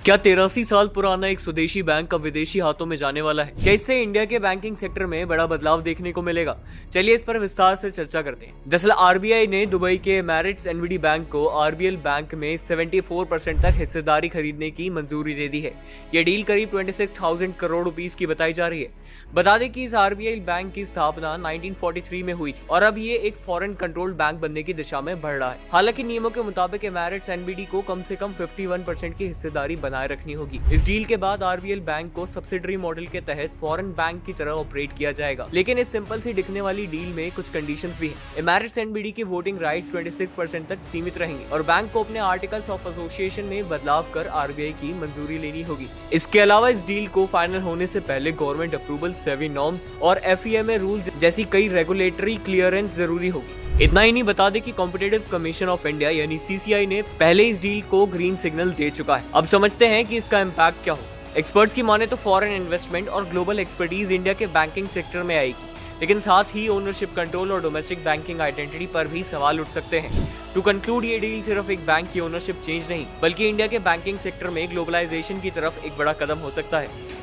क्या 83 साल पुराना एक स्वदेशी बैंक अब विदेशी हाथों में जाने वाला है? क्या इससे इंडिया के बैंकिंग सेक्टर में बड़ा बदलाव देखने को मिलेगा? चलिए इस पर विस्तार से चर्चा करते हैं। दरअसल आरबीआई ने दुबई के एमिरेट्स एनबीडी बैंक को आरबीएल बैंक में 74% तक हिस्सेदारी खरीदने की मंजूरी दे दी है। यह डील करीब 26,000 करोड़ रुपीस की बताई जा रही है। बता दें कि इस आरबीएल बैंक की स्थापना 1943 में हुई थी और अब ये एक फॉरेन कंट्रोल्ड बैंक बनने की दिशा में बढ़ रहा है। हालांकि नियमों के मुताबिक एमिरेट्स एनबीडी को कम से कम 51% की हिस्सेदारी बनाए रखनी होगी। इस डील के बाद आरबीएल बैंक को सब्सिडरी मॉडल के तहत फॉरेन बैंक की तरह ऑपरेट किया जाएगा। लेकिन इस सिंपल सी दिखने वाली डील में कुछ कंडीशंस भी हैं। एमिरेट्स एनबीडी के वोटिंग राइट्स 26% तक सीमित रहेंगे और बैंक को अपने आर्टिकल्स ऑफ एसोसिएशन में बदलाव कर आरबीआई की मंजूरी लेनी होगी। इसके अलावा इस डील को फाइनल होने से पहले गवर्नमेंट अप्रूवल, सेबी नॉर्म्स और एफईएमए रूल्स जैसी कई रेगुलेटरी क्लियरेंस जरूरी होगी। इतना ही नहीं, बता दें कि कॉम्पिटिटिव कमीशन ऑफ इंडिया यानी सीसीआई ने पहले इस डील को ग्रीन सिग्नल दे चुका है। अब समझते हैं कि इसका इम्पैक्ट क्या हो। एक्सपर्ट्स की माने तो फॉरेन इन्वेस्टमेंट और ग्लोबल एक्सपर्टीज इंडिया के बैंकिंग सेक्टर में आएगी, लेकिन साथ ही ओनरशिप कंट्रोल और डोमेस्टिक बैंकिंग आइडेंटिटी पर भी सवाल उठ सकते हैं। टू कंक्लूड, ये डील सिर्फ एक बैंक की ओनरशिप चेंज नहीं, बल्कि इंडिया के बैंकिंग सेक्टर में ग्लोबलाइजेशन की तरफ एक बड़ा कदम हो सकता है।